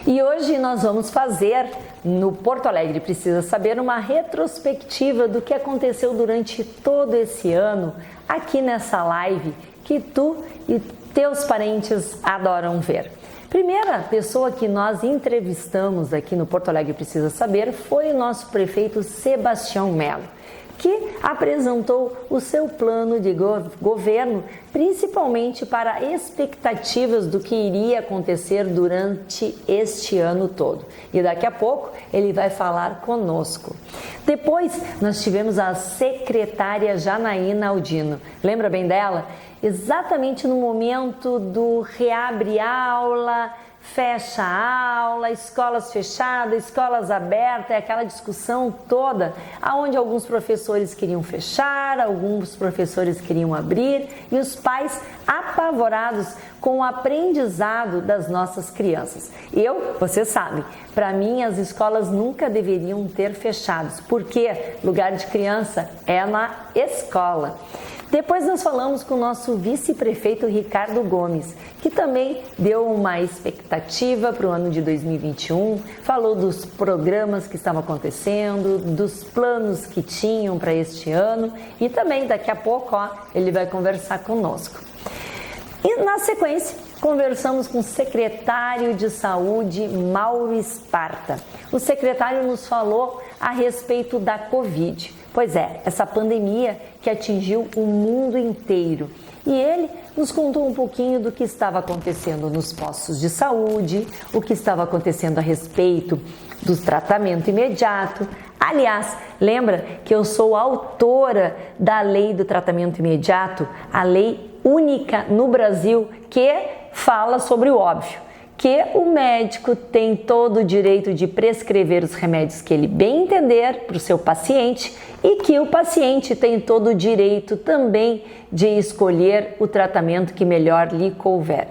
E hoje nós vamos fazer no Porto Alegre Precisa Saber uma retrospectiva do que aconteceu durante todo esse ano aqui nessa live que tu e teus parentes adoram ver. Primeira pessoa que nós entrevistamos aqui no Porto Alegre Precisa Saber foi o nosso prefeito Sebastião Melo, que apresentou o seu plano de governo, principalmente para expectativas do que iria acontecer durante este ano todo. E daqui a pouco ele vai falar conosco. Depois nós tivemos a secretária Janaína Aldino. Lembra bem dela? Exatamente no momento do reabre aula, fecha aula, escolas fechadas, escolas abertas, aquela discussão toda, onde alguns professores queriam fechar, alguns professores queriam abrir e os pais apavorados com o aprendizado das nossas crianças. Vocês sabem, para mim as escolas nunca deveriam ter fechados, porque lugar de criança é na escola. Depois nós falamos com o nosso vice-prefeito Ricardo Gomes, que também deu uma expectativa para o ano de 2021, falou dos programas que estavam acontecendo, dos planos que tinham para este ano e também daqui a pouco ele vai conversar conosco. E na sequência, conversamos com o secretário de Saúde, Mauro Esparta. O secretário nos falou a respeito da Covid. Pois é, essa pandemia que atingiu o mundo inteiro. E ele nos contou um pouquinho do que estava acontecendo nos postos de saúde, o que estava acontecendo a respeito do tratamento imediato. Aliás, lembra que eu sou autora da lei do tratamento imediato, a lei única no Brasil que fala sobre o óbvio, que o médico tem todo o direito de prescrever os remédios que ele bem entender para o seu paciente e que o paciente tem todo o direito também de escolher o tratamento que melhor lhe couber.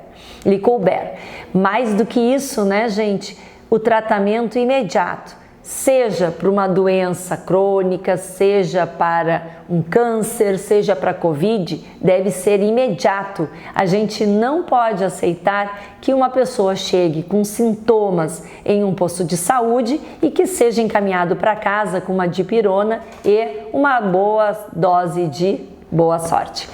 Mais do que isso, né, gente? O tratamento imediato, seja para uma doença crônica, seja para um câncer, seja para a Covid, deve ser imediato. A gente não pode aceitar que uma pessoa chegue com sintomas em um posto de saúde e que seja encaminhado para casa com uma dipirona e uma boa dose de boa sorte.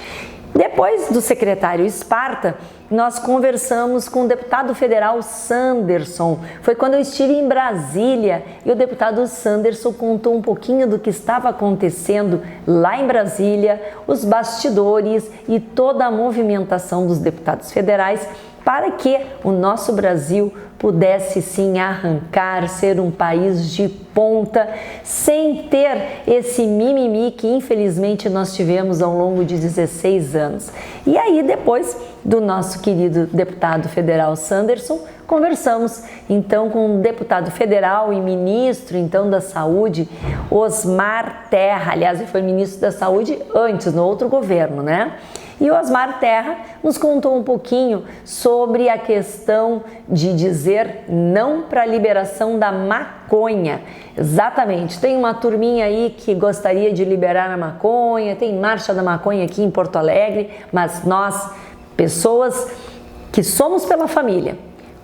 Depois do secretário Esparta, nós conversamos com o deputado federal Sanderson. Foi quando eu estive em Brasília e o deputado Sanderson contou um pouquinho do que estava acontecendo lá em Brasília, os bastidores e toda a movimentação dos deputados federais para que o nosso Brasil pudesse sim arrancar, ser um país de ponta, sem ter esse mimimi que infelizmente nós tivemos ao longo de 16 anos. E aí depois do nosso querido deputado federal Sanderson, conversamos então com o deputado federal e ministro então da Saúde, Osmar Terra. Aliás, ele foi ministro da Saúde antes, no outro governo, né? E o Osmar Terra nos contou um pouquinho sobre a questão de dizer não para a liberação da maconha. Exatamente, tem uma turminha aí que gostaria de liberar a maconha, tem marcha da maconha aqui em Porto Alegre, mas nós, pessoas que somos pela família,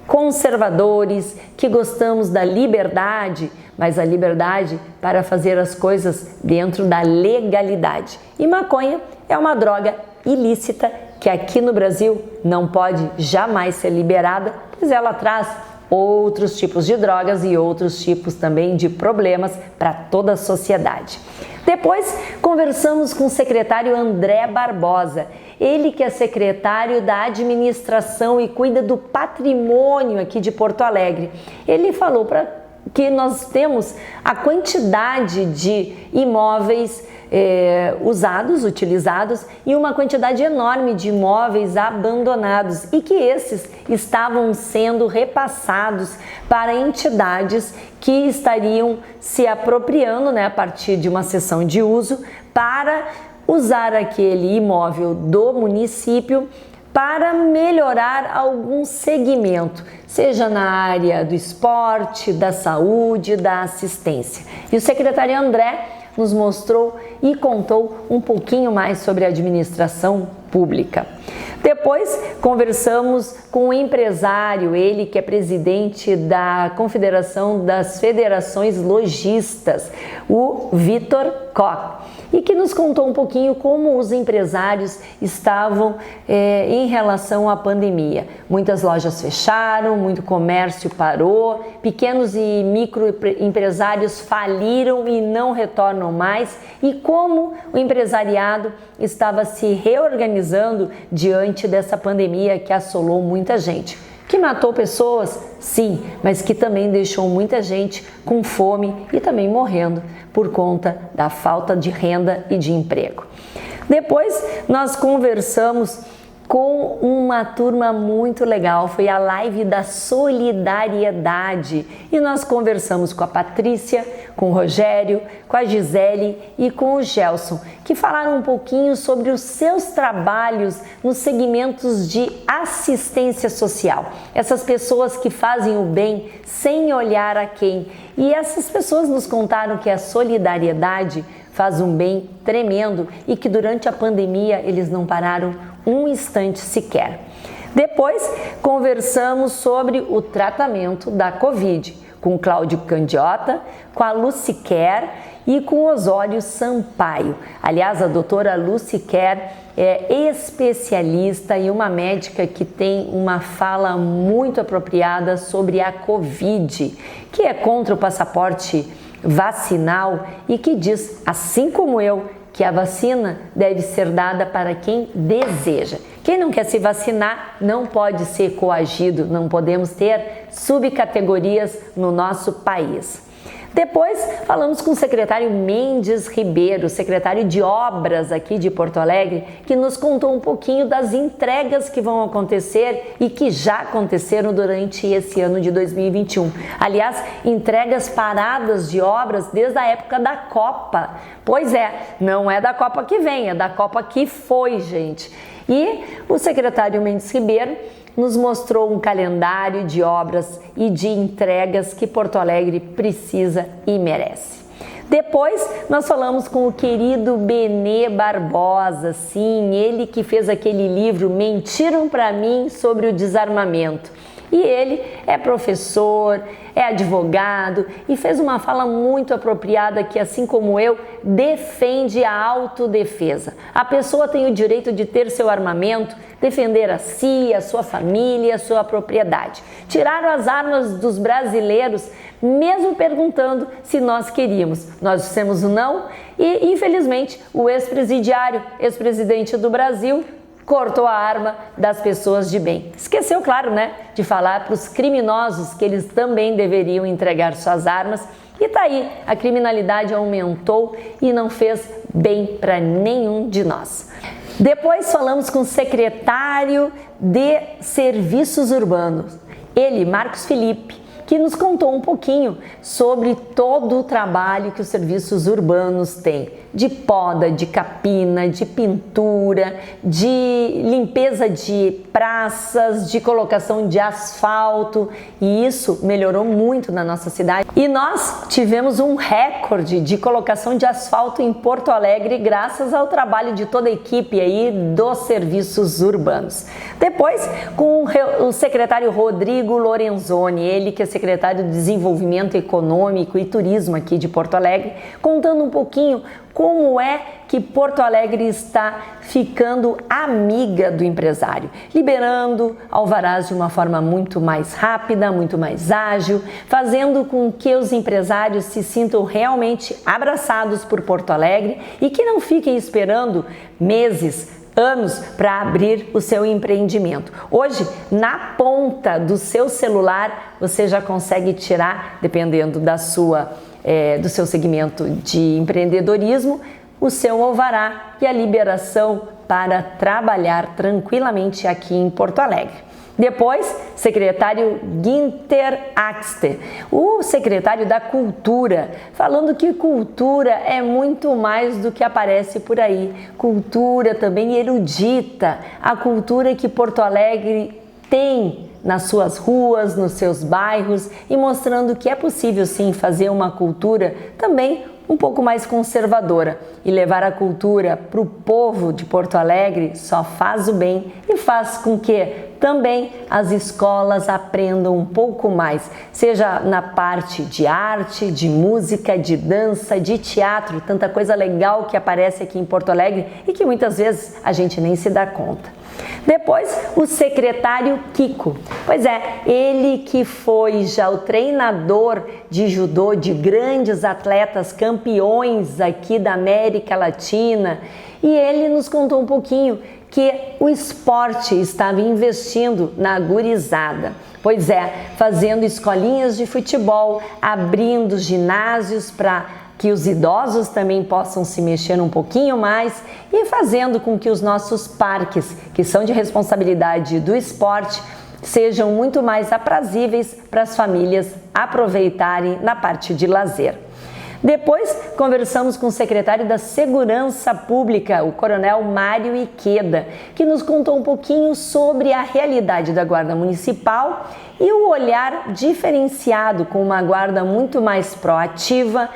conservadores, que gostamos da liberdade, mas a liberdade para fazer as coisas dentro da legalidade. E maconha é uma droga ilícita que aqui no Brasil não pode jamais ser liberada, pois ela traz outros tipos de drogas e outros tipos também de problemas para toda a sociedade. Depois conversamos com o secretário André Barbosa, ele que é secretário da administração e cuida do patrimônio aqui de Porto Alegre. Ele falou que nós temos a quantidade de imóveis utilizados e uma quantidade enorme de imóveis abandonados e que esses estavam sendo repassados para entidades que estariam se apropriando, né, a partir de uma cessão de uso para usar aquele imóvel do município para melhorar algum segmento, seja na área do esporte, da saúde, da assistência. E o secretário André nos mostrou e contou um pouquinho mais sobre a administração pública. Depois conversamos com um empresário, ele que é presidente da Confederação das Federações Lojistas, o Vitor Koch, e que nos contou um pouquinho como os empresários estavam em relação à pandemia. Muitas lojas fecharam, muito comércio parou, pequenos e microempresários faliram e não retornam mais, e como o empresariado estava se reorganizando diante dessa pandemia que assolou muita gente. Que matou pessoas? Sim, mas que também deixou muita gente com fome e também morrendo por conta da falta de renda e de emprego. Depois nós conversamos com uma turma muito legal, foi a live da solidariedade, e nós conversamos com a Patrícia, com o Rogério, com a Gisele e com o Gelson, que falaram um pouquinho sobre os seus trabalhos nos segmentos de assistência social. Essas pessoas que fazem o bem sem olhar a quem. E essas pessoas nos contaram que a solidariedade faz um bem tremendo e que durante a pandemia eles não pararam um instante sequer. Depois conversamos sobre o tratamento da Covid com o Cláudio Candiota, com a Lucy Kerr e com o Osório Sampaio. Aliás, a doutora Lucy Kerr é especialista e uma médica que tem uma fala muito apropriada sobre a Covid, que é contra o passaporte vacinal e que diz, assim como eu, que a vacina deve ser dada para quem deseja. Quem não quer se vacinar não pode ser coagido, não podemos ter subcategorias no nosso país. Depois falamos com o secretário Mendes Ribeiro, secretário de Obras aqui de Porto Alegre, que nos contou um pouquinho das entregas que vão acontecer e que já aconteceram durante esse ano de 2021. Aliás, entregas paradas de obras desde a época da Copa. Pois é, não é da Copa que vem, é da Copa que foi, gente. E o secretário Mendes Ribeiro nos mostrou um calendário de obras e de entregas que Porto Alegre precisa e merece. Depois nós falamos com o querido Benê Barbosa, sim, ele que fez aquele livro Mentiram para mim sobre o desarmamento. E ele é professor, é advogado e fez uma fala muito apropriada que, assim como eu, defende a autodefesa. A pessoa tem o direito de ter seu armamento, defender a si, a sua família, a sua propriedade. Tiraram as armas dos brasileiros, mesmo perguntando se nós queríamos. Nós dissemos não e, infelizmente, o ex-presidiário, ex-presidente do Brasil, cortou a arma das pessoas de bem. Esqueceu, claro, né, de falar para os criminosos que eles também deveriam entregar suas armas. E tá aí, a criminalidade aumentou e não fez bem para nenhum de nós. Depois falamos com o secretário de Serviços Urbanos, ele, Marcos Felipe, que nos contou um pouquinho sobre todo o trabalho que os serviços urbanos têm, de poda, de capina, de pintura, de limpeza de praças, de colocação de asfalto, e isso melhorou muito na nossa cidade. E nós tivemos um recorde de colocação de asfalto em Porto Alegre graças ao trabalho de toda a equipe aí dos serviços urbanos. Depois, com o secretário Rodrigo Lorenzoni, ele que é secretário de Desenvolvimento Econômico e Turismo aqui de Porto Alegre, contando um pouquinho como é que Porto Alegre está ficando amiga do empresário, liberando alvarás de uma forma muito mais rápida, muito mais ágil, fazendo com que os empresários se sintam realmente abraçados por Porto Alegre e que não fiquem esperando meses, anos para abrir o seu empreendimento. Hoje, na ponta do seu celular, você já consegue tirar, dependendo do seu segmento de empreendedorismo, o seu alvará e a liberação para trabalhar tranquilamente aqui em Porto Alegre. Depois, secretário Günther Axter, o secretário da Cultura, falando que cultura é muito mais do que aparece por aí. Cultura também erudita, a cultura que Porto Alegre tem nas suas ruas, nos seus bairros, e mostrando que é possível sim fazer uma cultura também um pouco mais conservadora. E levar a cultura para o povo de Porto Alegre só faz o bem e faz com que também as escolas aprendam um pouco mais, seja na parte de arte, de música, de dança, de teatro, tanta coisa legal que aparece aqui em Porto Alegre e que muitas vezes a gente nem se dá conta. Depois, o secretário Kiko. Pois é, ele que foi já o treinador de judô de grandes atletas campeões aqui da América Latina, e ele nos contou um pouquinho que o esporte estava investindo na gurizada. Pois é, fazendo escolinhas de futebol, abrindo ginásios para que os idosos também possam se mexer um pouquinho mais e fazendo com que os nossos parques, que são de responsabilidade do esporte, sejam muito mais aprazíveis para as famílias aproveitarem na parte de lazer. Depois, conversamos com o secretário da Segurança Pública, o Coronel Mário Iqueda, que nos contou um pouquinho sobre a realidade da Guarda Municipal e o olhar diferenciado com uma guarda muito mais proativa,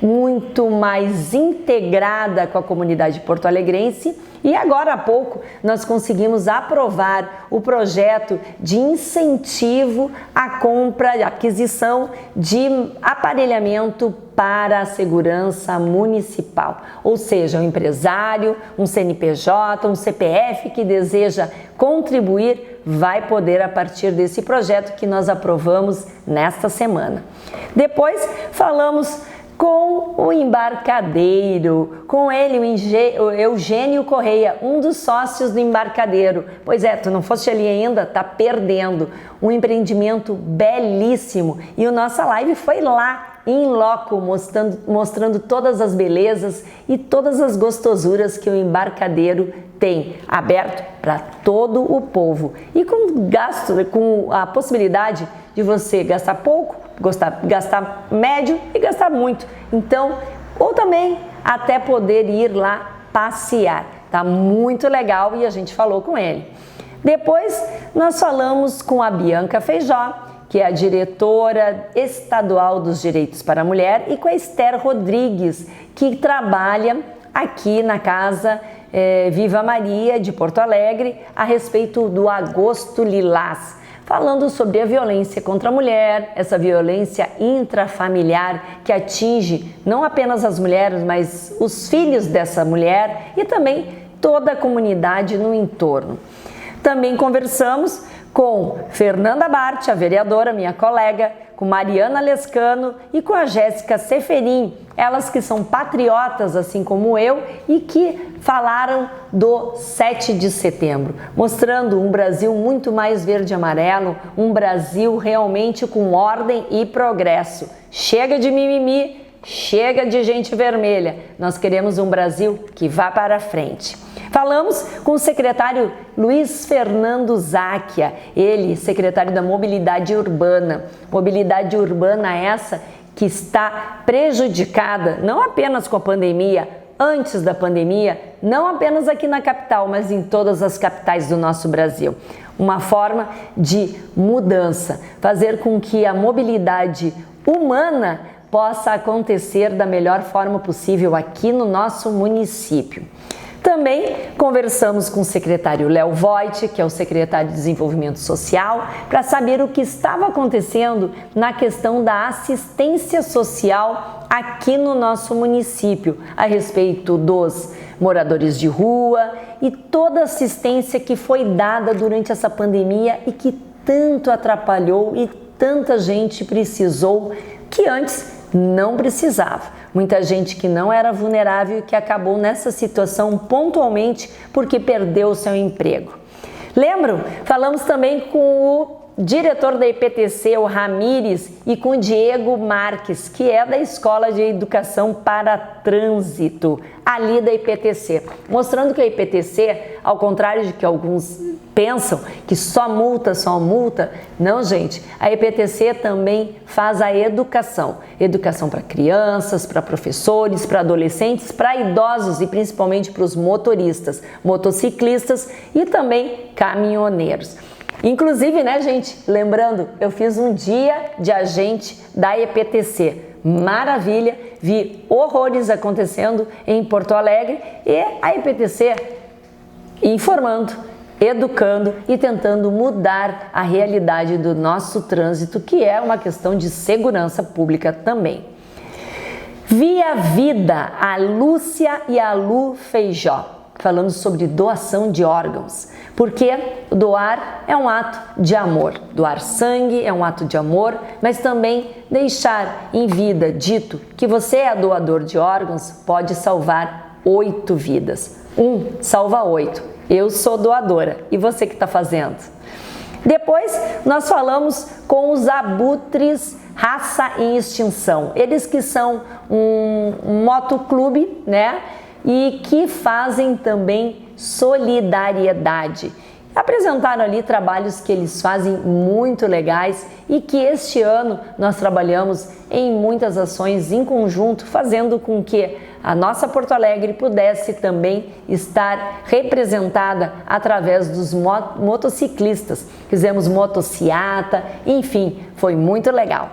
muito mais integrada com a comunidade porto-alegrense. E agora há pouco nós conseguimos aprovar o projeto de incentivo à compra e aquisição de aparelhamento para a segurança municipal. Ou seja, um empresário, um CNPJ, um CPF que deseja contribuir vai poder a partir desse projeto que nós aprovamos nesta semana. Depois falamos com o embarcadeiro, com ele, o Eugênio Correia, um dos sócios do embarcadeiro. Pois é, tu não foste ali ainda, tá perdendo. Um empreendimento belíssimo. E a nossa live foi lá, em loco, mostrando todas as belezas e todas as gostosuras que o embarcadeiro tem, aberto para todo o povo. E com a possibilidade de você gastar pouco, gastar médio e gastar muito. Então, ou também até poder ir lá passear. Tá muito legal e a gente falou com ele. Depois, nós falamos com a Bianca Feijó, que é a diretora estadual dos Direitos para a Mulher, e com a Esther Rodrigues, que trabalha aqui na Casa Viva Maria de Porto Alegre a respeito do Agosto Lilás, falando sobre a violência contra a mulher, essa violência intrafamiliar que atinge não apenas as mulheres, mas os filhos dessa mulher e também toda a comunidade no entorno. Também conversamos com Fernanda Bart, a vereadora, minha colega, com Mariana Lescano e com a Jéssica Seferin, elas que são patriotas assim como eu e que falaram do 7 de setembro, mostrando um Brasil muito mais verde e amarelo, um Brasil realmente com ordem e progresso. Chega de mimimi, chega de gente vermelha, nós queremos um Brasil que vá para frente. Falamos com o secretário Luiz Fernando Záquia, ele, secretário da Mobilidade Urbana. Mobilidade urbana essa que está prejudicada não apenas com a pandemia, antes da pandemia, não apenas aqui na capital, mas em todas as capitais do nosso Brasil. Uma forma de mudança, fazer com que a mobilidade humana possa acontecer da melhor forma possível aqui no nosso município. Também conversamos com o secretário Léo Voit, que é o secretário de Desenvolvimento Social, para saber o que estava acontecendo na questão da assistência social aqui no nosso município, a respeito dos moradores de rua e toda a assistência que foi dada durante essa pandemia e que tanto atrapalhou e tanta gente precisou que antes não precisava. Muita gente que não era vulnerável e que acabou nessa situação pontualmente porque perdeu o seu emprego. Lembram? Falamos também com o diretor da IPTC, o Ramires, e com o Diego Marques, que é da Escola de Educação para Trânsito, ali da IPTC. Mostrando que a IPTC, ao contrário de que alguns pensam que só multa, não, gente, a IPTC também faz a educação para crianças, para professores, para adolescentes, para idosos e principalmente para os motoristas, motociclistas e também caminhoneiros. Inclusive, né, gente, lembrando, eu fiz um dia de agente da EPTC, maravilha, vi horrores acontecendo em Porto Alegre e a IPTC informando, educando e tentando mudar a realidade do nosso trânsito, que é uma questão de segurança pública também. Via Vida, a Lúcia e a Lu Feijó, falando sobre doação de órgãos, porque doar é um ato de amor, doar sangue é um ato de amor, mas também deixar em vida dito que você é doador de órgãos pode salvar 8 vidas. Salva 8. Eu sou doadora. E você que está fazendo? Depois nós falamos com os abutres Raça em Extinção. Eles que são um motoclube, né? E que fazem também solidariedade. Apresentaram ali trabalhos que eles fazem muito legais e que este ano nós trabalhamos em muitas ações em conjunto, fazendo com que a nossa Porto Alegre pudesse também estar representada através dos motociclistas. Fizemos motociata, enfim, foi muito legal.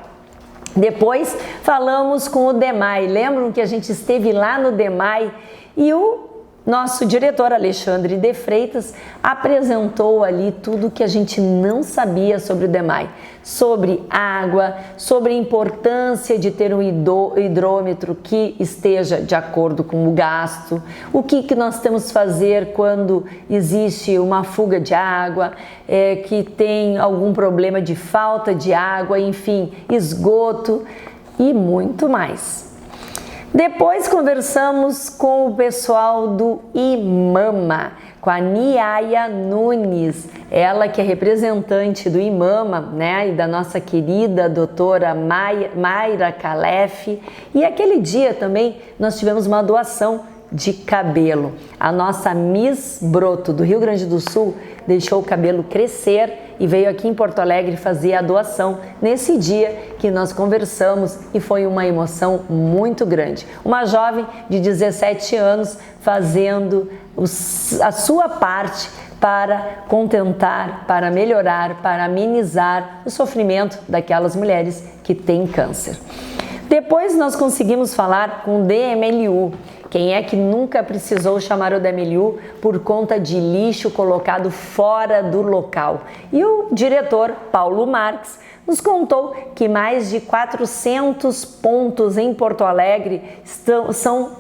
Depois falamos com o DEMAI. Lembram que a gente esteve lá no DEMAI e o nosso diretor Alexandre de Freitas apresentou ali tudo que a gente não sabia sobre o DEMAI, sobre água, sobre a importância de ter um hidrômetro que esteja de acordo com o gasto, o que nós temos que fazer quando existe uma fuga de água, que tem algum problema de falta de água, enfim, esgoto e muito mais. Depois conversamos com o pessoal do IMAMA, com a Niaya Nunes, ela que é representante do IMAMA, né, e da nossa querida doutora Mayra Calef. E aquele dia também nós tivemos uma doação de cabelo. A nossa Miss Broto do Rio Grande do Sul deixou o cabelo crescer e veio aqui em Porto Alegre fazer a doação nesse dia que nós conversamos e foi uma emoção muito grande. Uma jovem de 17 anos fazendo a sua parte para contentar, para melhorar, para amenizar o sofrimento daquelas mulheres que têm câncer. Depois nós conseguimos falar com o DMLU. Quem é que nunca precisou chamar o DMLU por conta de lixo colocado fora do local? E o diretor Paulo Marques nos contou que mais de 400 pontos em Porto Alegre são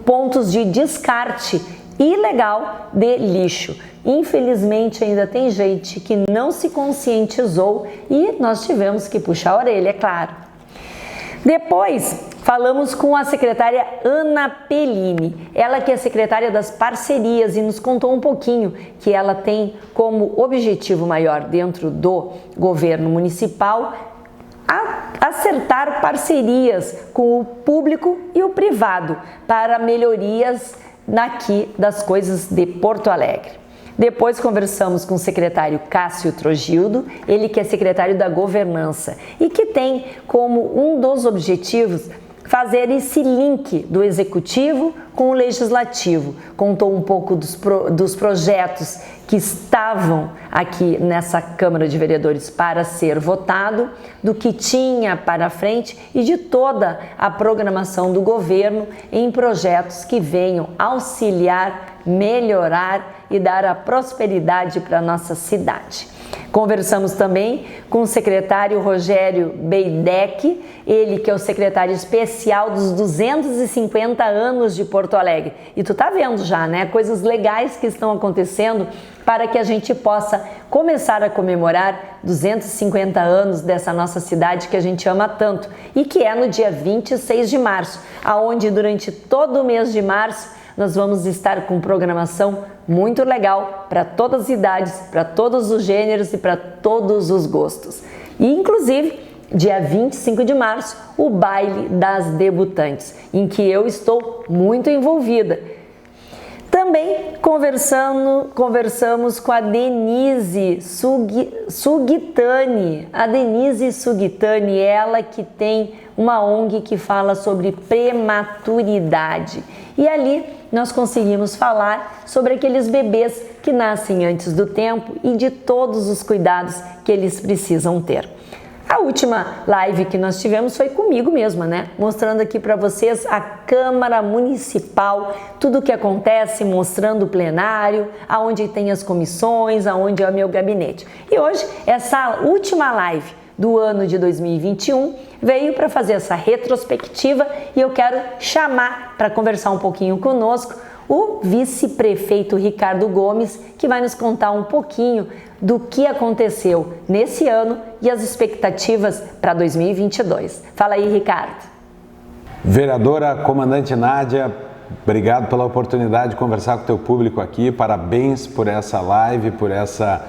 pontos de descarte ilegal de lixo. Infelizmente ainda tem gente que não se conscientizou e nós tivemos que puxar a orelha, é claro. Depois falamos com a secretária Ana Pellini, ela que é secretária das parcerias e nos contou um pouquinho que ela tem como objetivo maior dentro do governo municipal acertar parcerias com o público e o privado para melhorias aqui das coisas de Porto Alegre. Depois conversamos com o secretário Cássio Trogildo, ele que é secretário da Governança e que tem como um dos objetivos fazer esse link do Executivo com o Legislativo. Contou um pouco dos projetos que estavam aqui nessa Câmara de Vereadores para ser votado, do que tinha para frente e de toda a programação do governo em projetos que venham auxiliar, melhorar e dar a prosperidade para a nossa cidade. Conversamos também com o secretário Rogério Beidec, ele que é o secretário especial dos 250 anos de Porto Alegre. E tu tá vendo já, né? Coisas legais que estão acontecendo para que a gente possa começar a comemorar 250 anos dessa nossa cidade que a gente ama tanto e que é no dia 26 de março, aonde durante todo o mês de março nós vamos estar com programação muito legal para todas as idades, para todos os gêneros e para todos os gostos. E inclusive, dia 25 de março, o baile das debutantes, em que eu estou muito envolvida. Também conversamos com a Denise Sugitani. A Denise Sugitani, ela que tem uma ONG que fala sobre prematuridade. E ali nós conseguimos falar sobre aqueles bebês que nascem antes do tempo e de todos os cuidados que eles precisam ter. A última live que nós tivemos foi comigo mesma, né? Mostrando aqui para vocês a Câmara Municipal, tudo o que acontece, mostrando o plenário, aonde tem as comissões, aonde é o meu gabinete. E hoje, essa última live do ano de 2021 veio para fazer essa retrospectiva e eu quero chamar para conversar um pouquinho conosco o vice-prefeito Ricardo Gomes, que vai nos contar um pouquinho do que aconteceu nesse ano e as expectativas para 2022. Fala aí, Ricardo. Vereadora Comandante Nádia, obrigado pela oportunidade de conversar com o teu público aqui. Parabéns por essa live, por essa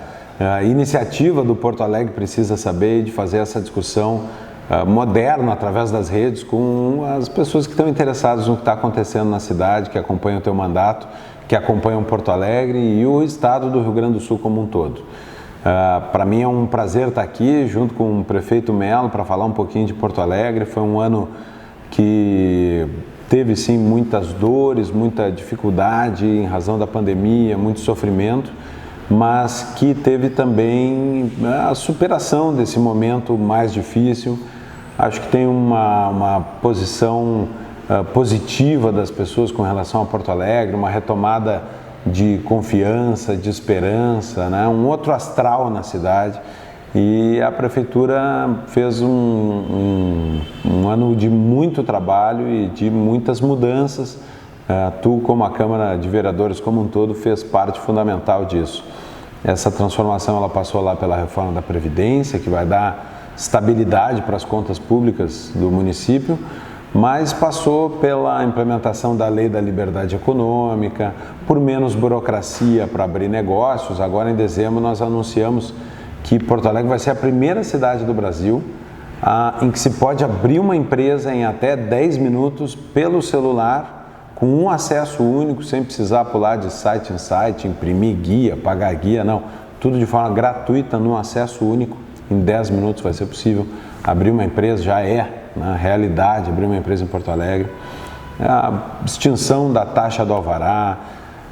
iniciativa do Porto Alegre Precisa Saber, de fazer essa discussão moderna através das redes com as pessoas que estão interessadas no que está acontecendo na cidade, que acompanham o teu mandato, que acompanham Porto Alegre e o estado do Rio Grande do Sul como um todo. Para mim é um prazer estar aqui junto com o prefeito Melo para falar um pouquinho de Porto Alegre. Foi um ano que teve sim muitas dores, muita dificuldade em razão da pandemia, muito sofrimento, mas que teve também a superação desse momento mais difícil. Acho que tem uma posição positiva das pessoas com relação a Porto Alegre, uma retomada de confiança, de esperança, né? Um outro astral na cidade. E a Prefeitura fez um ano de muito trabalho e de muitas mudanças. Tu, como a Câmara de Vereadores como um todo, fez parte fundamental disso. Essa transformação ela passou lá pela reforma da Previdência, que vai dar estabilidade para as contas públicas do município, mas passou pela implementação da Lei da Liberdade Econômica, por menos burocracia para abrir negócios. Agora, em dezembro, nós anunciamos que Porto Alegre vai ser a primeira cidade do Brasil em que se pode abrir uma empresa em até 10 minutos pelo celular, com um acesso único, sem precisar pular de site em site, imprimir guia, pagar guia, não. Tudo de forma gratuita, num acesso único. Em 10 minutos vai ser possível abrir uma empresa, já é na realidade abrir uma empresa em Porto Alegre. A extinção da taxa do alvará,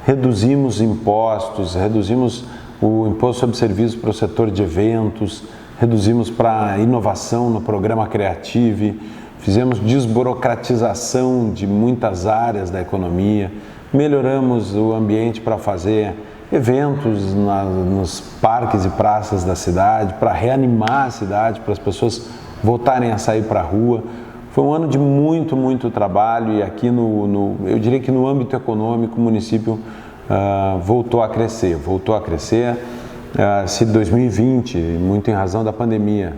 reduzimos impostos, reduzimos o imposto sobre serviços para o setor de eventos, reduzimos para inovação no programa Creative, fizemos desburocratização de muitas áreas da economia, melhoramos o ambiente para fazer eventos nos parques e praças da cidade, para reanimar a cidade, para as pessoas voltarem a sair para a rua. Foi um ano de muito trabalho e aqui eu diria que no âmbito econômico o município voltou a crescer. Se 2020, muito em razão da pandemia,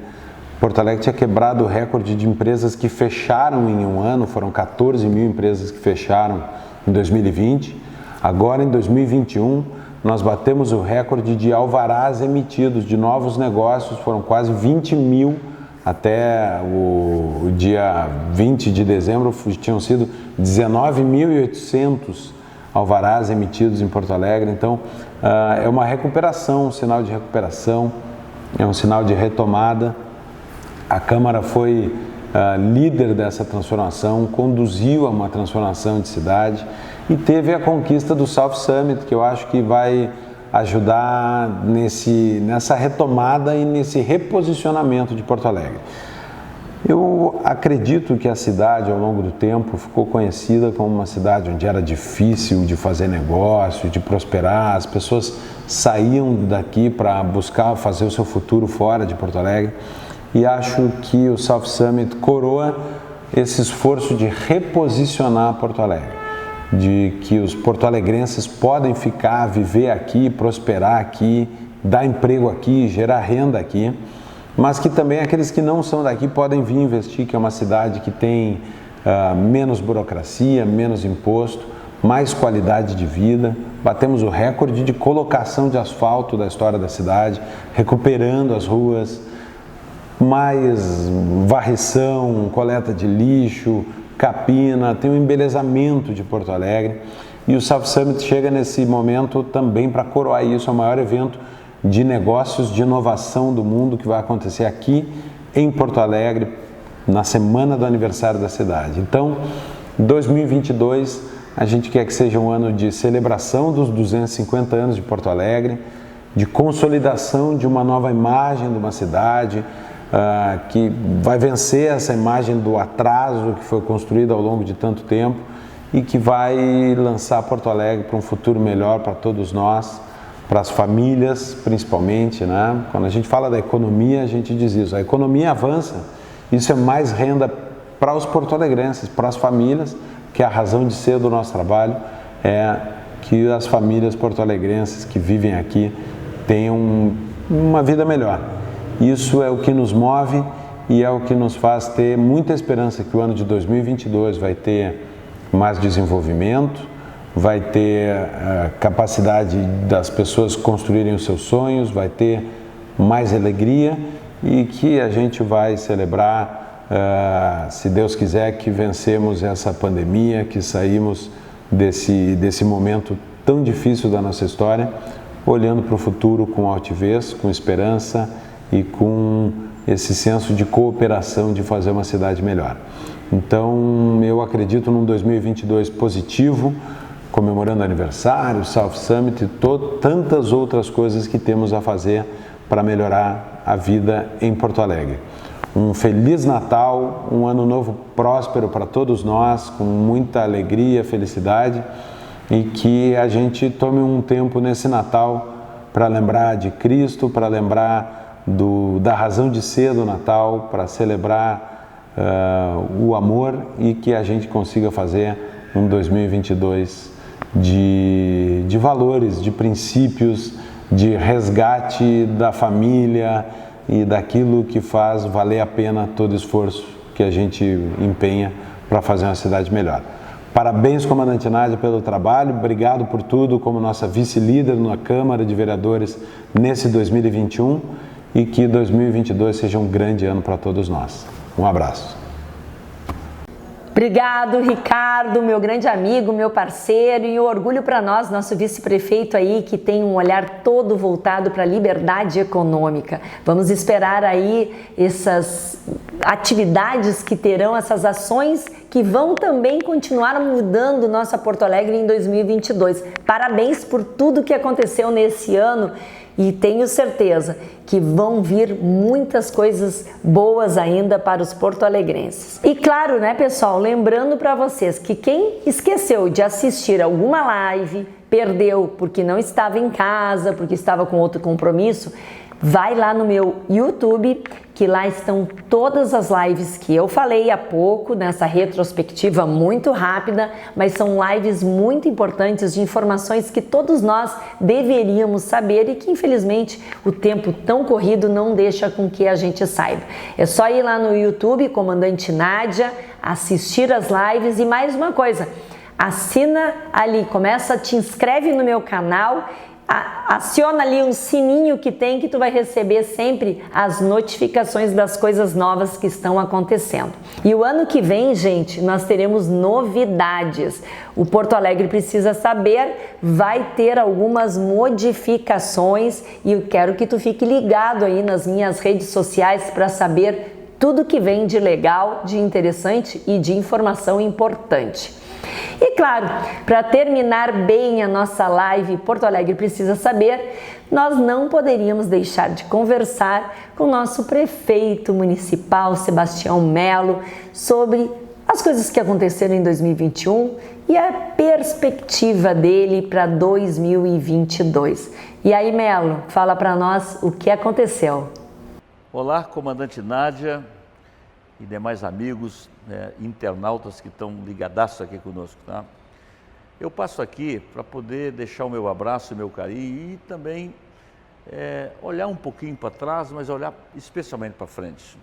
Porto Alegre tinha quebrado o recorde de empresas que fecharam em um ano, foram 14 mil empresas que fecharam em 2020. Agora, em 2021, nós batemos o recorde de alvarás emitidos de novos negócios, foram quase 20 mil até o dia 20 de dezembro, tinham sido 19.800 alvarás emitidos em Porto Alegre. Então, é uma recuperação, um sinal de recuperação, é um sinal de retomada. A Câmara foi líder dessa transformação, conduziu a uma transformação de cidade e teve a conquista do South Summit, que eu acho que vai ajudar nessa retomada e nesse reposicionamento de Porto Alegre. Eu acredito que a cidade, ao longo do tempo, ficou conhecida como uma cidade onde era difícil de fazer negócio, de prosperar. As pessoas saíam daqui para buscar fazer o seu futuro fora de Porto Alegre. E acho que o South Summit coroa esse esforço de reposicionar Porto Alegre, de que os porto-alegrenses podem ficar, viver aqui, prosperar aqui, dar emprego aqui, gerar renda aqui, mas que também aqueles que não são daqui podem vir investir, que é uma cidade que tem menos burocracia, menos imposto, mais qualidade de vida. Batemos o recorde de colocação de asfalto da história da cidade, recuperando as ruas, mais varrição, coleta de lixo, capina, tem um embelezamento de Porto Alegre. E o South Summit chega nesse momento também para coroar isso. É o maior evento de negócios de inovação do mundo que vai acontecer aqui em Porto Alegre, na semana do aniversário da cidade. Então, 2022, a gente quer que seja um ano de celebração dos 250 anos de Porto Alegre, de consolidação de uma nova imagem de uma cidade, que vai vencer essa imagem do atraso que foi construída ao longo de tanto tempo e que vai lançar Porto Alegre para um futuro melhor para todos nós, para as famílias principalmente, né? Quando a gente fala da economia, a gente diz isso, a economia avança, isso é mais renda para os porto-alegrenses, para as famílias, que a razão de ser do nosso trabalho é que as famílias porto-alegrenses que vivem aqui tenham uma vida melhor. Isso é o que nos move e é o que nos faz ter muita esperança que o ano de 2022 vai ter mais desenvolvimento, vai ter capacidade das pessoas construírem os seus sonhos, vai ter mais alegria e que a gente vai celebrar, se Deus quiser, que vencemos essa pandemia, que saímos desse momento tão difícil da nossa história, olhando para o futuro com altivez, com esperança e com esse senso de cooperação de fazer uma cidade melhor. Então, eu acredito num 2022 positivo, comemorando aniversário, South Summit, tantas outras coisas que temos a fazer para melhorar a vida em Porto Alegre. Um Feliz Natal, um ano novo próspero para todos nós, com muita alegria, felicidade e que a gente tome um tempo nesse Natal para lembrar de Cristo, para lembrar da razão de ser do Natal, para celebrar o amor e que a gente consiga fazer um 2022 de valores, de princípios, de resgate da família e daquilo que faz valer a pena todo esforço que a gente empenha para fazer uma cidade melhor. Parabéns, comandante Nádia, pelo trabalho, obrigado por tudo como nossa vice-líder na Câmara de Vereadores nesse 2021 e que 2022 seja um grande ano para todos nós. Um abraço. Obrigado, Ricardo, meu grande amigo, meu parceiro, e um orgulho para nós, nosso vice-prefeito aí, que tem um olhar todo voltado para a liberdade econômica. Vamos esperar aí essas atividades que terão, essas ações que vão também continuar mudando nossa Porto Alegre em 2022. Parabéns por tudo que aconteceu nesse ano e tenho certeza que vão vir muitas coisas boas ainda para os porto-alegrenses. E claro, né, pessoal, lembrando para vocês que quem esqueceu de assistir alguma live, perdeu porque não estava em casa, porque estava com outro compromisso, vai lá no meu YouTube, que lá estão todas as lives que eu falei há pouco, nessa retrospectiva muito rápida, mas são lives muito importantes de informações que todos nós deveríamos saber e que infelizmente o tempo tão corrido não deixa com que a gente saiba. É só ir lá no YouTube, Comandante Nádia, assistir as lives e mais uma coisa, assina ali, te inscreve no meu canal, aciona ali um sininho que tem que tu vai receber sempre as notificações das coisas novas que estão acontecendo. E o ano que vem, gente, nós teremos novidades. O Porto Alegre Precisa Saber vai ter algumas modificações e eu quero que tu fique ligado aí nas minhas redes sociais para saber tudo que vem de legal, de interessante e de informação importante. E claro, para terminar bem a nossa live Porto Alegre Precisa Saber, nós não poderíamos deixar de conversar com o nosso prefeito municipal, Sebastião Melo, sobre as coisas que aconteceram em 2021 e a perspectiva dele para 2022. E aí, Melo, fala para nós o que aconteceu. Olá, comandante Nádia e demais amigos, internautas que estão ligadaços aqui conosco, tá? Eu passo aqui para poder deixar o meu abraço, o meu carinho e também olhar um pouquinho para trás, mas olhar especialmente para frente.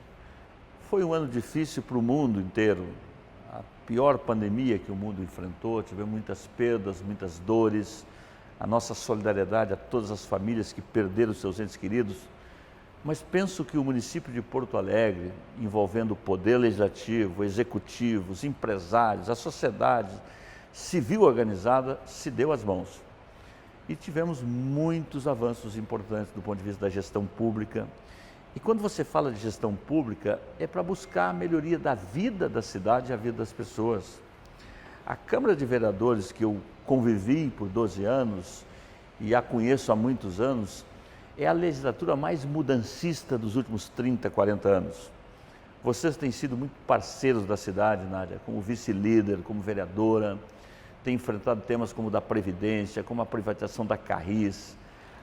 Foi um ano difícil para o mundo inteiro, a pior pandemia que o mundo enfrentou, tivemos muitas perdas, muitas dores, a nossa solidariedade a todas as famílias que perderam seus entes queridos. Mas penso que o município de Porto Alegre, envolvendo o poder legislativo, o executivo, os empresários, a sociedade civil organizada, se deu as mãos. E tivemos muitos avanços importantes do ponto de vista da gestão pública. E quando você fala de gestão pública, é para buscar a melhoria da vida da cidade e a vida das pessoas. A Câmara de Vereadores, que eu convivi por 12 anos e a conheço há muitos anos, é a legislatura mais mudancista dos últimos 30, 40 anos. Vocês têm sido muito parceiros da cidade, Nádia, como vice-líder, como vereadora, têm enfrentado temas como o da Previdência, como a privatização da Carris,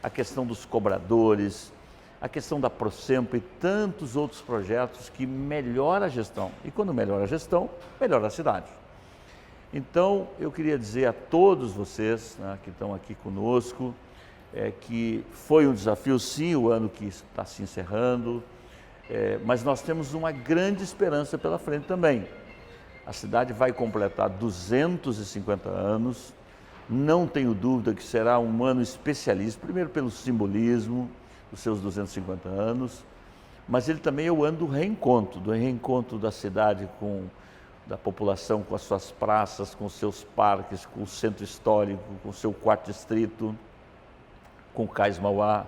a questão dos cobradores, a questão da Procemp e tantos outros projetos que melhoram a gestão. E quando melhora a gestão, melhora a cidade. Então, eu queria dizer a todos vocês, né, que estão aqui conosco, que foi um desafio, sim, o ano que está se encerrando, mas nós temos uma grande esperança pela frente também. A cidade vai completar 250 anos, não tenho dúvida que será um ano especialíssimo, primeiro pelo simbolismo dos seus 250 anos, mas ele também é o ano do reencontro da cidade da população com as suas praças, com os seus parques, com o centro histórico, com o seu quarto distrito, com o Cais Mauá.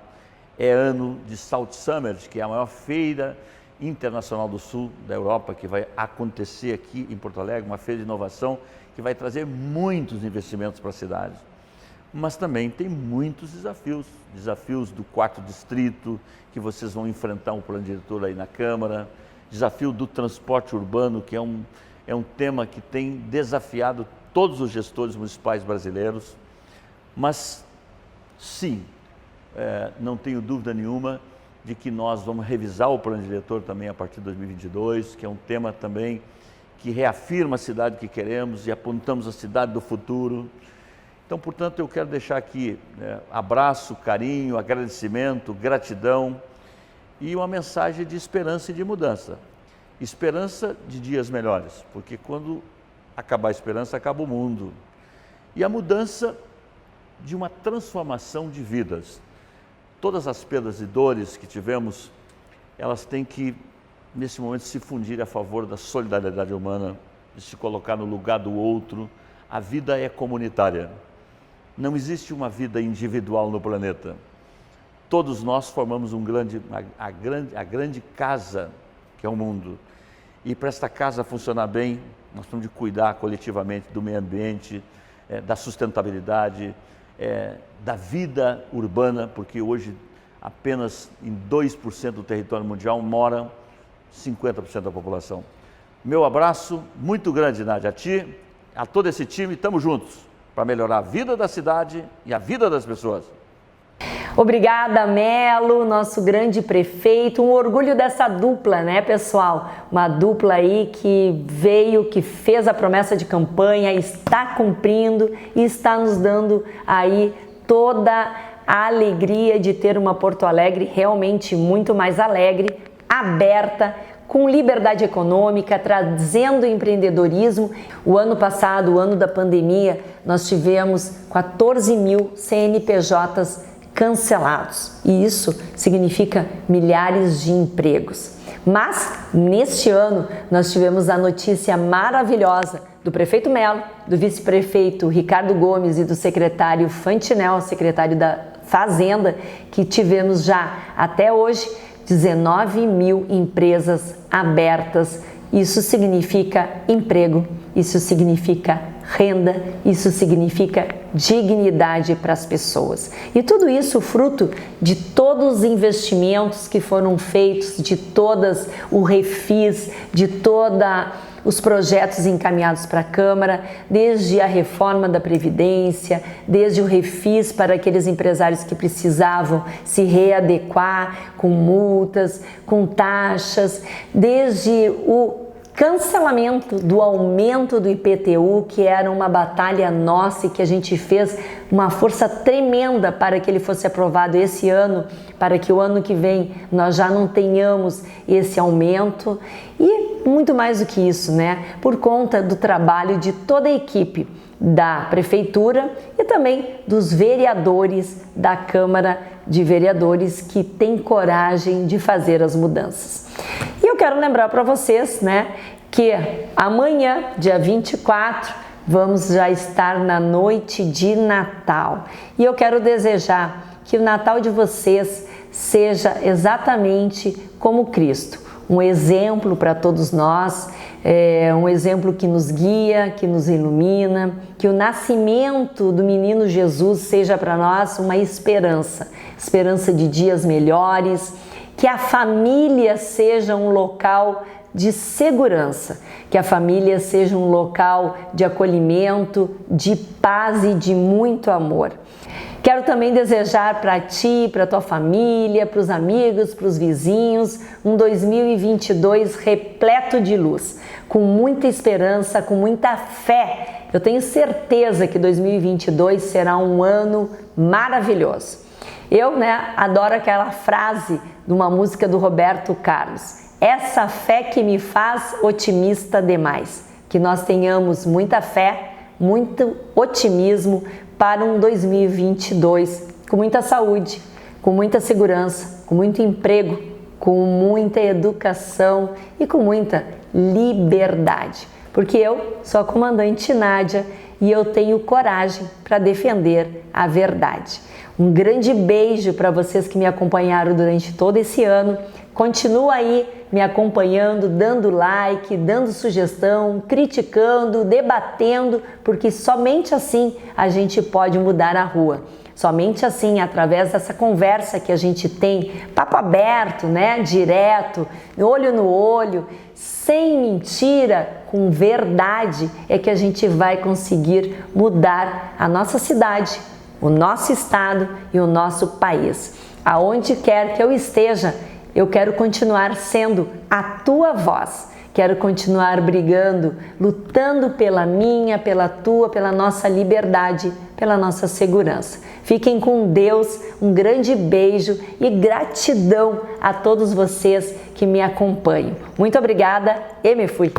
É ano de Salt Summit, que é a maior feira internacional do sul da Europa, que vai acontecer aqui em Porto Alegre, uma feira de inovação que vai trazer muitos investimentos para a cidade. Mas também tem muitos desafios do quarto distrito, que vocês vão enfrentar um plano diretor aí na Câmara, desafio do transporte urbano, que é um tema que tem desafiado todos os gestores municipais brasileiros, mas sim, não tenho dúvida nenhuma de que nós vamos revisar o plano diretor também a partir de 2022, que é um tema também que reafirma a cidade que queremos e apontamos a cidade do futuro. Então, portanto, eu quero deixar aqui abraço, carinho, agradecimento, gratidão e uma mensagem de esperança e de mudança. Esperança de dias melhores, porque quando acabar a esperança, acaba o mundo. E a mudança de uma transformação de vidas. Todas as perdas e dores que tivemos, elas têm que, nesse momento, se fundir a favor da solidariedade humana, de se colocar no lugar do outro. A vida é comunitária. Não existe uma vida individual no planeta. Todos nós formamos a grande casa que é o mundo. E para esta casa funcionar bem, nós temos de cuidar coletivamente do meio ambiente, da sustentabilidade, da vida urbana, porque hoje apenas em 2% do território mundial moram 50% da população. Meu abraço muito grande, Nádia, a ti, a todo esse time, estamos juntos para melhorar a vida da cidade e a vida das pessoas. Obrigada, Melo, nosso grande prefeito, um orgulho dessa dupla, né, pessoal? Uma dupla aí que veio, que fez a promessa de campanha, está cumprindo e está nos dando aí toda a alegria de ter uma Porto Alegre realmente muito mais alegre, aberta, com liberdade econômica, trazendo empreendedorismo. O ano passado, o ano da pandemia, nós tivemos 14 mil CNPJs cancelados, e isso significa milhares de empregos. Mas, neste ano, nós tivemos a notícia maravilhosa do prefeito Melo, do vice-prefeito Ricardo Gomes e do secretário Fantinel, secretário da Fazenda, que tivemos já, até hoje, 19 mil empresas abertas. Isso significa emprego, isso significa renda, isso significa dignidade para as pessoas. E tudo isso fruto de todos os investimentos que foram feitos, de todas o refis, de toda os projetos encaminhados para a Câmara, desde a reforma da Previdência, desde o refis para aqueles empresários que precisavam se readequar com multas, com taxas, desde o cancelamento do aumento do IPTU, que era uma batalha nossa e que a gente fez uma força tremenda para que ele fosse aprovado esse ano, para que o ano que vem nós já não tenhamos esse aumento. E muito mais do que isso, né? Por conta do trabalho de toda a equipe da Prefeitura e também dos vereadores da Câmara de Vereadores que têm coragem de fazer as mudanças. E eu quero lembrar para vocês, né, que amanhã, dia 24, vamos já estar na noite de Natal. E eu quero desejar que o Natal de vocês seja exatamente como Cristo. um exemplo para todos nós, um exemplo que nos guia, que nos ilumina, que o nascimento do menino Jesus seja para nós uma esperança, esperança de dias melhores, que a família seja um local de segurança, que a família seja um local de acolhimento, de paz e de muito amor. Quero também desejar para ti, para tua família, para os amigos, para os vizinhos, um 2022 repleto de luz, com muita esperança, com muita fé. Eu tenho certeza que 2022 será um ano maravilhoso. Eu, adoro aquela frase de uma música do Roberto Carlos. Essa fé que me faz otimista demais. Que nós tenhamos muita fé, muito otimismo para um 2022 com muita saúde, com muita segurança, com muito emprego, com muita educação e com muita liberdade. Porque eu sou a comandante Nádia e eu tenho coragem para defender a verdade. Um grande beijo para vocês que me acompanharam durante todo esse ano. Continua aí me acompanhando, dando like, dando sugestão, criticando, debatendo, porque somente assim a gente pode mudar a rua. Somente assim, através dessa conversa que a gente tem, papo aberto, direto, olho no olho, sem mentira, com verdade, é que a gente vai conseguir mudar a nossa cidade, o nosso estado e o nosso país. Aonde quer que eu esteja, eu quero continuar sendo a tua voz. Quero continuar brigando, lutando pela minha, pela tua, pela nossa liberdade, pela nossa segurança. Fiquem com Deus, um grande beijo e gratidão a todos vocês que me acompanham. Muito obrigada e me fui!